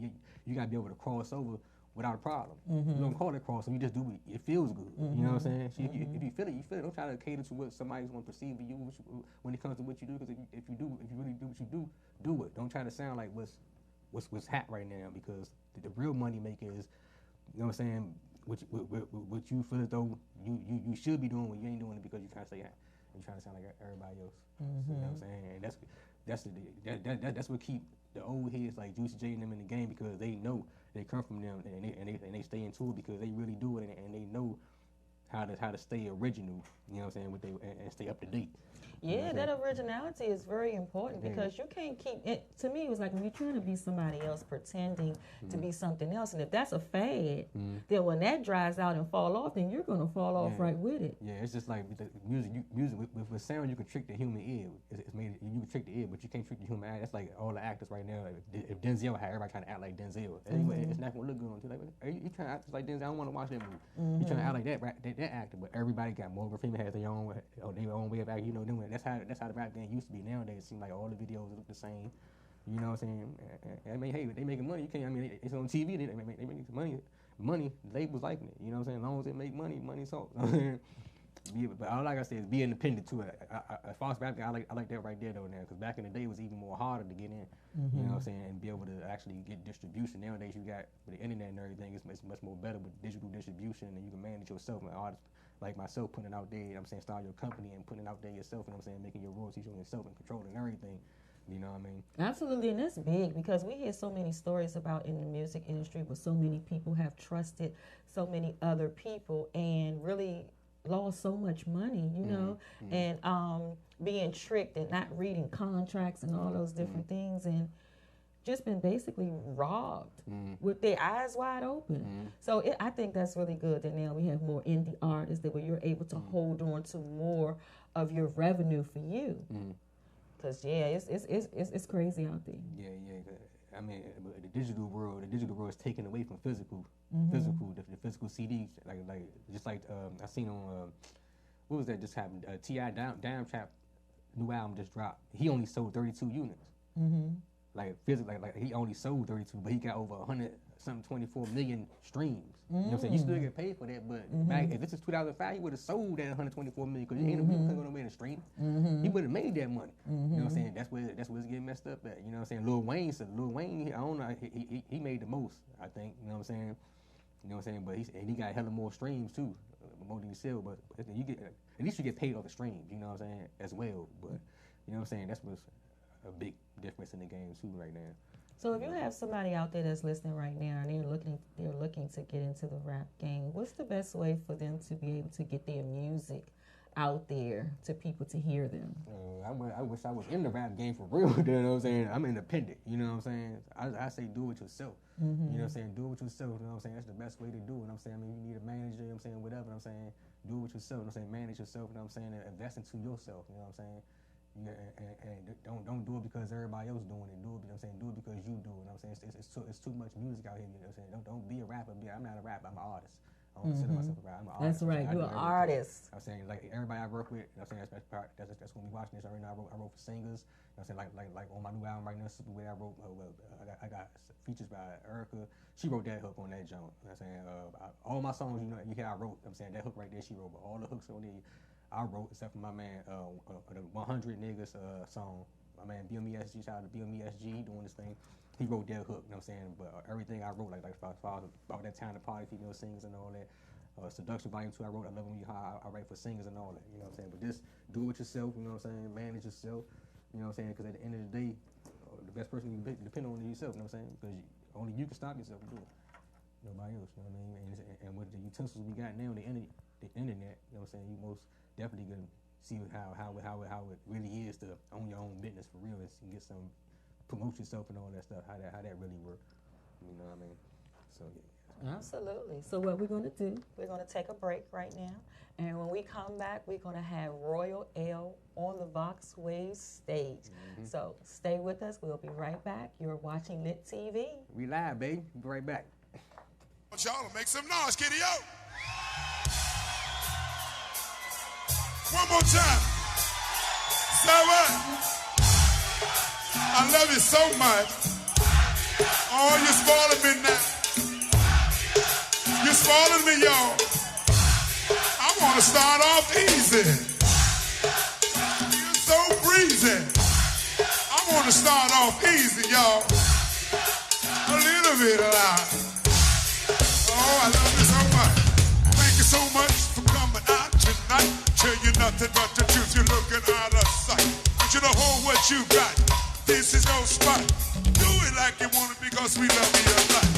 E: You gotta be able to cross over without a problem. You don't call it crossing. You just do it. It feels good. You know what I'm saying? So if you feel it, you feel it. Don't try to cater to what somebody's going to perceive of you when it comes to what you do. Because if you really do what you do it. Don't try to sound like what's hot right now. Because the real money maker is, you know what I'm saying? What you feel as though you should be doing when you ain't doing it because you trying to stay hot. You're trying to sound like everybody else. You know what I'm saying? And that's what keep the old heads like Juicy J and them in the game, because they know they come from them and they stay into it because they really do it and they know how to stay original. You know what I'm saying? And stay up to date.
F: Yeah, that originality is very important because you can't keep it. To me, it was like when you're trying to be somebody else, pretending to be something else, and if that's a fad, then when that dries out and fall off, then you're gonna fall off right with it.
E: Yeah, it's just like with the music with sound, you can trick the human ear. It's made you can trick the ear, but you can't trick the human eye. That's like all the actors right now. If Denzel had everybody trying to act like Denzel, anyway, it's not gonna look good on TV. Like, you trying to act just like Denzel? I don't want to watch that movie. You trying to act like that actor, but everybody got Morgan Freeman has their own way of acting. You know, doing that's how the rap game used to be. Nowadays, it seems like all the videos look the same. You know what I'm saying? I mean, hey, they making money. You can't. I mean, it's on TV. They make some money. Labels liking it. You know what I'm saying? As long as it make money talks. But all like I said is be independent too. As far as rap game, I like that right there though now, because back in the day it was even more harder to get in. You know what I'm saying? And be able to actually get distribution. Nowadays you got with the internet and everything, it's much more better with digital distribution, and you can manage yourself. An artist like myself putting it out there, you know what I'm saying, start your company and putting it out there yourself, you know what I'm saying, making your royalties on yourself and controlling everything. You know what I mean?
F: Absolutely, and that's big because we hear so many stories about in the music industry where so many people have trusted so many other people and really lost so much money, you know, and being tricked and not reading contracts and all those different things, and just been basically robbed with their eyes wide open. So I think that's really good that now we have more indie artists that where you're able to hold on to more of your revenue for you. Cause it's crazy out there.
E: Yeah. I mean, the digital world is taken away from physical, the physical CDs. Like just like I seen on what was that just happened? T.I. Down Trap new album just dropped. He only sold 32 units. Like physically, like he only sold 32, but he got over 24 million streams. You know what I'm saying? You still get paid for that, but back if this is 2005, he would have sold that 124 million because he ain't couldn't go nowhere to stream. He would have made that money. You know what I'm saying? That's where it's getting messed up at. You know what I'm saying? Lil Wayne, I don't know, he made the most, I think. You know what I'm saying? You know what I'm saying? But he got hella more streams too, more than you sell. But you get at least you get paid off the streams. You know what I'm saying? As well. But you know what I'm saying? That's what's a big difference in the game too right now.
F: So if you have somebody out there that's listening right now and they're looking to get into the rap game, what's the best way for them to be able to get their music out there to people to hear them?
E: I wish I was in the rap game for real. You know what I'm saying? I'm independent. You know what I'm saying? I say do it yourself. You know what I'm saying? Do it yourself. You know what I'm saying? That's the best way to do it. You know what I'm saying? I mean, you need a manager. You know what I'm saying? Whatever. You know what I'm saying? Do it yourself. You know what I'm saying? Manage yourself. You know what I'm saying? And invest into yourself. You know what I'm saying? And don't do it because everybody else doing it. Do it, you know what I'm saying? Do it because you do it. You know what I'm saying? It's too much music out here. You know what I'm saying? Don't be a rapper. I'm not a rapper. I'm an artist. I don't consider myself a rapper. I'm an artist.
F: That's right. You're an artist.
E: I'm saying like everybody I work with. You know what I'm saying? That's when we watching this right now. I wrote for singers. You know what I'm saying? Like on my new album right now, Superway. I wrote. I got features by Erica. She wrote that hook on that joint. You know what I'm saying? All my songs, you know, you hear I wrote. You know what I'm saying? That hook right there, she wrote. But all the hooks on there, I wrote, except for my man, the 100 Niggas song. My man, BMESG, shout out to BMESG, he doing this thing. He wrote that hook, you know what I'm saying? But everything I wrote, like as far as about that time to party, female singers and all that. Seduction Volume 2, I wrote I Love When You High, I write for singers and all that, you know what I'm saying? But just do it yourself, you know what I'm saying? Manage yourself, you know what I'm saying? Because at the end of the day, the best person you can depend on is yourself. You know what I'm saying? Because only you can stop yourself from doing it. Nobody else. You know what I mean? And with the utensils we got now, the internet. You know what I'm saying? You most definitely gonna see how it really is to own your own business for real and get some promote yourself and all that stuff. How that really works. You know what I mean? So yeah.
F: Absolutely. So what we're going to do, we're going to take a break right now. And when we come back, we're going to have Royal L on the Vox Wave stage. So stay with us. We'll be right back. You're watching Lit TV.
E: We live, baby. We'll be right back.
A: I want y'all to make some noise, Kitty O. One more time. Say what? I love you so much. Oh, you're spoiling me now. You're spoiling me, y'all. I want to start off easy. You're so breezy. I want to start off easy, y'all. A little bit loud. Oh, I love you so much. Thank you so much for coming out tonight. Tell you nothing but the truth. You're looking out of sight. Want you to hold what you got. This is no spot. Do it like you want it because we love you a lot.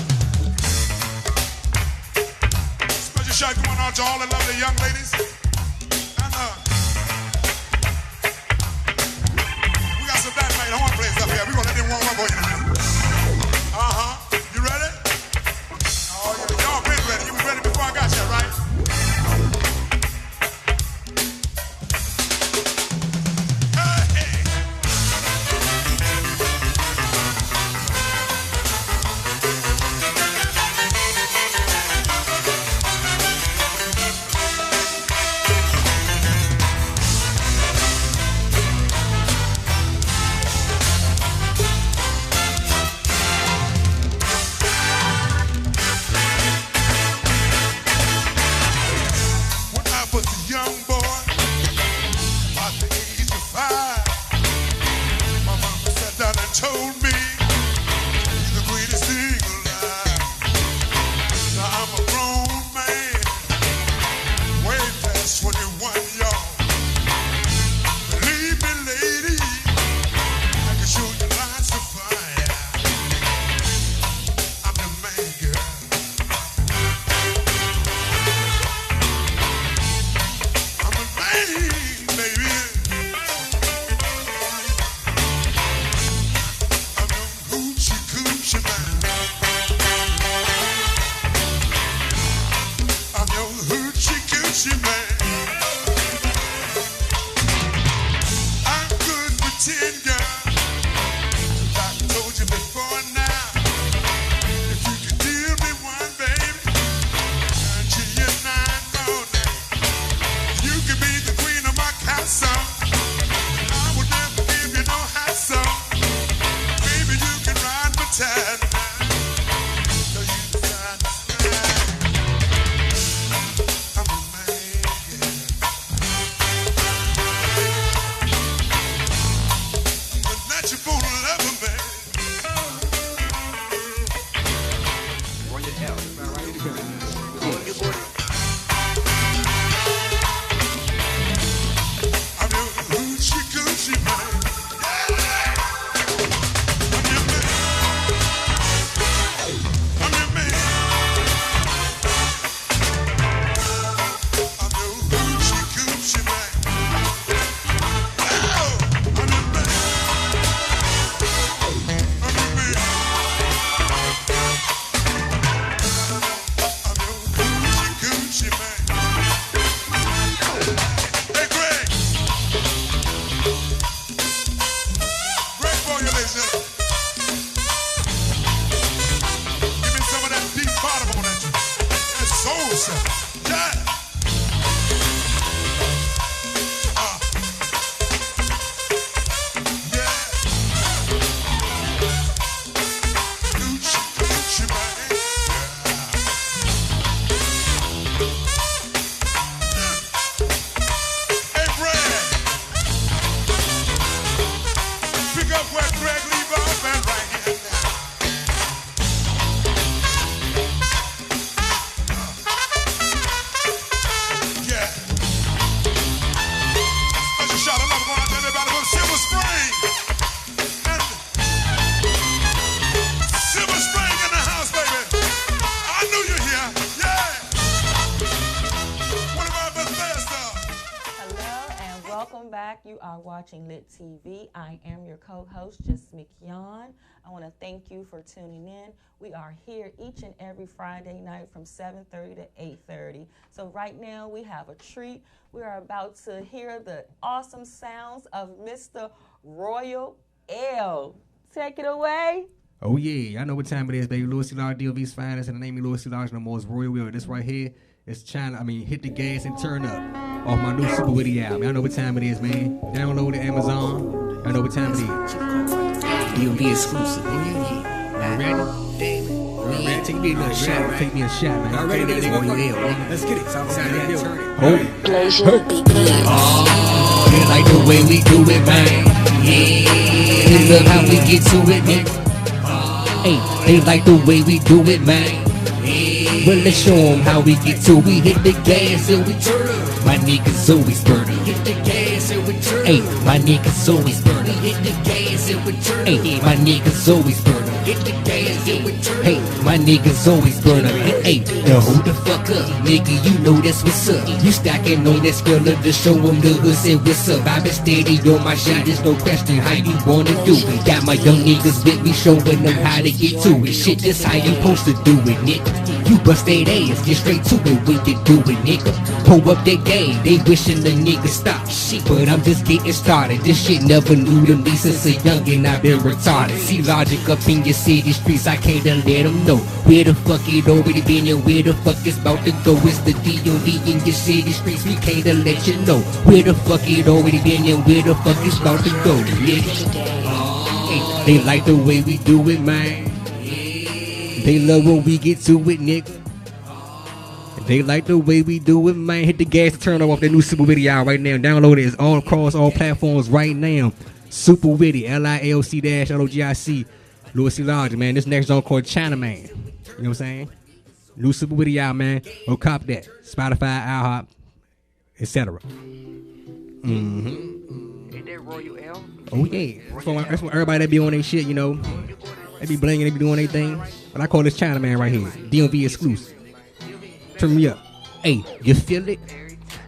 A: Special shout going out to all the lovely young ladies. And we got some dynamite horn players up here. We're going to let them warm up for you in a minute. You ready? Oh, y'all been ready. You was ready before I got you, right?
F: Welcome back. You are watching Lit TV. I am your co-host, Jasmine Yon. I want to thank you for tuning in. We are here each and every Friday night from 7:30 to 8:30. So right now we have a treat. We are about to hear the awesome sounds of Mr. Royal L. Take it away.
E: Oh yeah, I know what time it is, baby. Louis C. Large, DOV's finest, and the name of Louis C. Large no more is Royal Will. This right here is China. Hit the gas and turn up off my new Super Witty album. Y'all know what time it is, man. Download it, Amazon. Y'all know what time it is.
G: DOV exclusive. Y'all ready? David.
E: Take me a little shot. Right? Take me a shot, man.
G: Y'all ready? Let's get it. Oh, they like the way we do it, man. Yeah, they love how we get to it, nigga. Hey, they like the way we do it, man. Well, let's show them how we get to. We hit the gas and we turn up. My niggas always burning. Hit the gas and we turn up. Hey, my niggas always burning. Hit the gas and we turn up. Hey, my niggas always burning. Hit the gas and we turn up. Hey, my niggas always burning. Hey, now hold the fuck up, nigga. You know that's what's up. You stacking on that sculler to show them the hood say what's up. I been steady on my shot. There's no question how you wanna do it. Got my young niggas with me showing them how to get to it. Shit, this how you supposed to do it, nigga. You bust that ass, get straight to it when you do it, nigga. Pull up that game, they wishing the nigga stop. Shit, but I'm just getting started. This shit never new to me since a youngin'. I've been retarded. See logic up in your city streets, I can't let them know where the fuck it already been and where the fuck it's about to go. It's the DOV in your city streets, we can't let you know where the fuck it already been and where the fuck it's about to go, nigga. They like the way we do it, man. They love when we get to it, nigga. They like the way we do it, man. Hit the gas to turn off that new Super Witty out right now. Download it. It's all across all platforms right now. Super Witty, LILC-LOGIC. Louis C. Large, man. This next song called China Man. You know what I'm saying? New Super Witty out, man. Go cop that. Spotify, iHop, etc. Ain't that Royal L?
E: Oh, yeah. That's when everybody that be on their shit, you know. They be blinging, they be doing their thing. But I call this China Man right here. DMV exclusive. Turn me up. Hey, you feel it?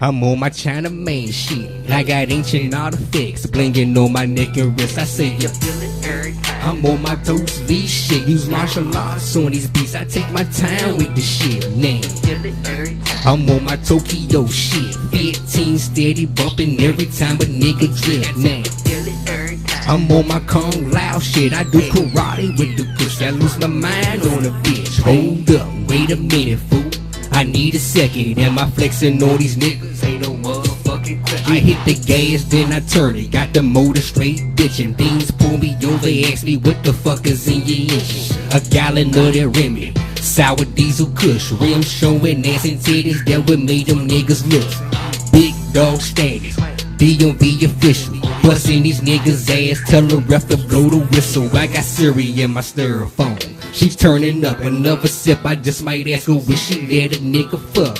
E: I'm on my China Man shit. I got ancient artifacts blinging on my neck and wrist. I say, you feel it? I'm on my Bruce Lee shit. Use martial arts on these beats. I take my time with the shit, man. I'm on my Tokyo shit. 15 steady bumping every time a nigga drip, man. I'm on my Kung Lao shit. I do karate with the push. I lose my mind on a bitch. Hold up, wait a minute, fool. I need a second. Am I flexing on these niggas? Ain't no motherfucking question. I hit the gas, then I turn it. Got the motor straight bitchin'. Things pull me over, ask me what the fuck is in your engine. A gallon of that Remy, sour diesel kush. Rims showing ass and titties that would make them niggas look. Big dog status, DMV official. Bustin' these niggas ass, tell the ref to blow the whistle. I got Siri in my styrofoam. She's turning up another sip. I just might ask her when she let a nigga fuck.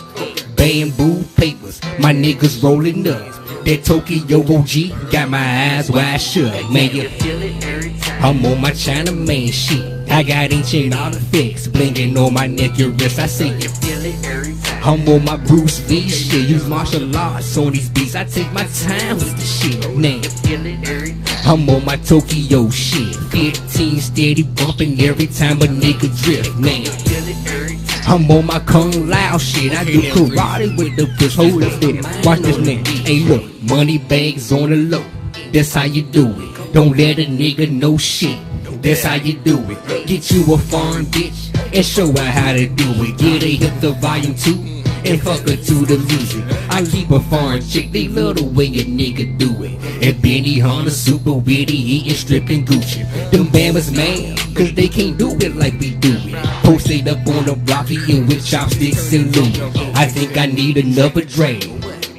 E: Bamboo papers, my niggas rolling up. That Tokyo OG got my eyes wide shut. Man, you feel it every time. I'm on my China Man shit. I got ancient artifacts blinging on my neck and wrist. I say you feel it every time. I'm on my Bruce Lee shit. Use martial arts on these beats. I take my time with the shit, man. You feel it every time. I'm on my Tokyo shit. 15 steady bumping every time a nigga drift, man. You feel it every time. I'm on my Kung Lao shit. I do karate with the push. Hold up there. Watch this, man. Hey, look. Money bags on the low. That's how you do it. Don't let a nigga know shit. That's how you do it. Get you a foreign bitch and show her how to do it. Get a hit the volume 2 and fuck her to the music. I keep a foreign chick, they love the way a nigga do it. And Benny Hunter, Super Witty, eating, stripping Gucci. Them Bammers, man, cause they can't do it like we do it. Posted up on the block, eating with chopsticks and loot. I think I need another drag.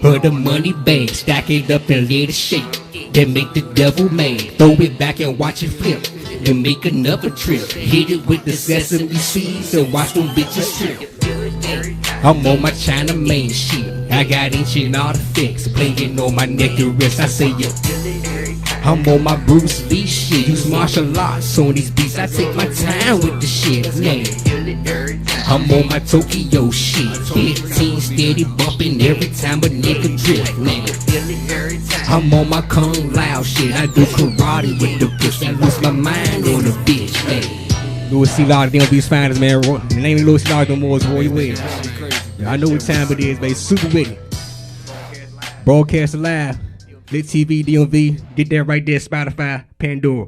E: Put the money bag, stack it up and let it shake. Then make the devil mad, throw it back and watch it flip. Then make another trip, hit it with the sesame seeds and watch them bitches trip. I'm on my China Man shit. I got ancient artifacts blinging on my neck and wrist. I say yo. I'm on my Bruce Lee shit. Use martial arts on these beats. I take my time with the shit, man.
G: I'm on my Tokyo shit. 15 steady bumping every time a nigga drift, nigga. I'm on my Kung Lao shit. I do karate with the bitch. I lose my mind on the bitch, hey. Louis C. Large, DMV's finest, man. The name of Louis C. Large no more is Roy Williams. Yeah, I know what time it is, baby. Super witty. Broadcast live. Lit TV, DMV. Get that right there. Spotify, Pandora.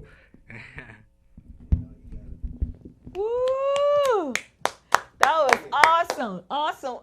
F: Woo! That was awesome. Awesome.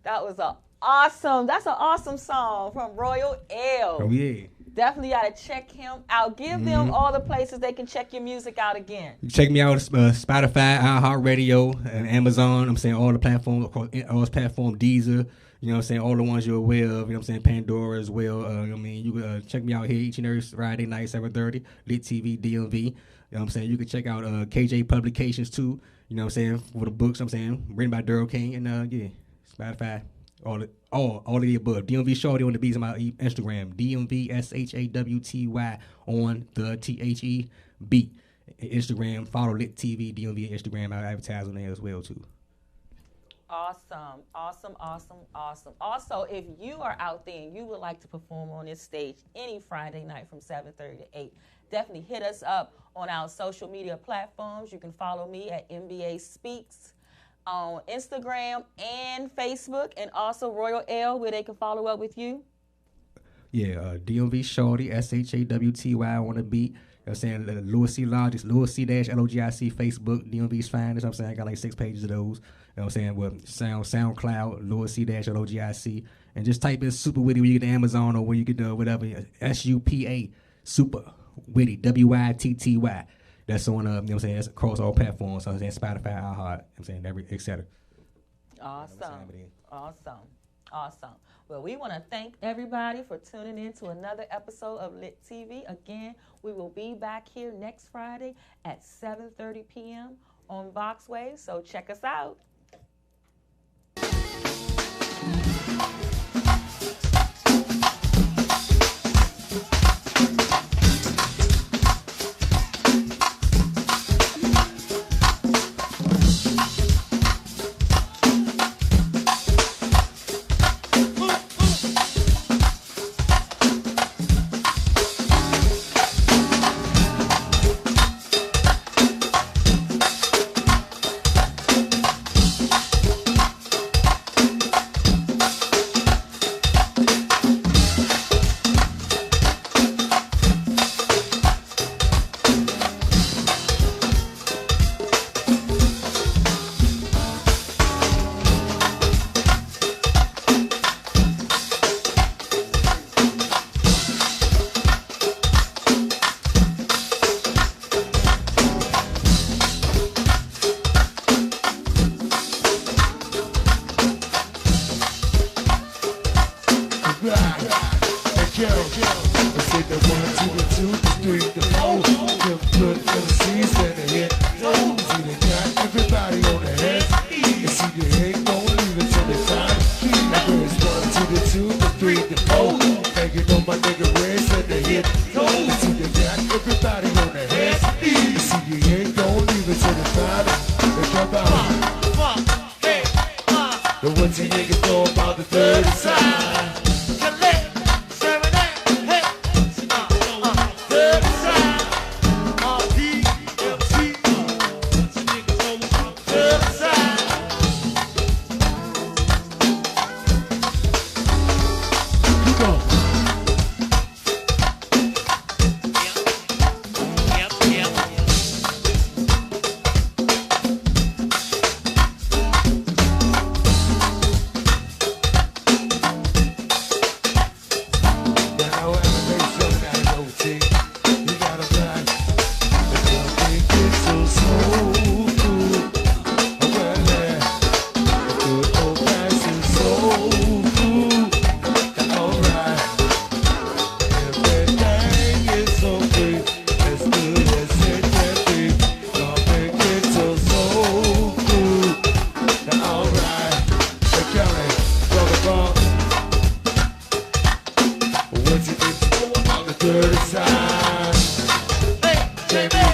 F: That was that's an awesome song from Royal L.
G: Oh, yeah.
F: Definitely got to check him out. Give them all the places they can check your music out again.
G: You check me out Spotify, iHeartRadio, and Amazon. I'm saying all the platforms, of course, all platform, Deezer. You know what I'm saying? All the ones you're aware of. You know what I'm saying? Pandora as well. I mean, you can check me out here each and every Friday night, 7:30, Lit TV, DMV. You know what I'm saying? You can check out KJ Publications too. You know what I'm saying? For the books, I'm saying, written by Daryl King. And yeah, Spotify. All of the above. DMV Shorty on the beats on my Instagram. DMV SHAWTY on the THE beat. Instagram. Follow Lit TV DMV Instagram. I advertise on there as well too.
F: Awesome. Also, if you are out there and you would like to perform on this stage any Friday night from 7:30 to 8, definitely hit us up on our social media platforms. You can follow me at NBA Speaks on Instagram and Facebook, and also Royal L, where they can follow up with you.
G: Yeah, DMV Shorty, SHAWTY on the beat. You know what I'm saying? Louis C. Logic, Louis C-LOGIC, Facebook, DMV's Finest. You know what I'm saying? I got like 6 pages of those. You know what I'm saying? Well, SoundCloud, Louis C-LOGIC. And just type in Super Witty when you get to Amazon or when you get to whatever, SUPA, Super Witty, WITTY. That's on, you know what I'm saying? That's across all platforms. So I'm saying Spotify, iHeart, you know what I'm saying, etc.
F: Awesome. Well, we want to thank everybody for tuning in to another episode of Lit TV. Again, we will be back here next Friday at 7:30 p.m. on Voxwave. So check us out.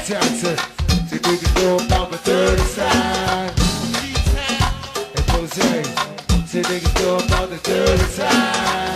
A: Jackson, take we can go about the third side.
D: niggas know I'm on the good side.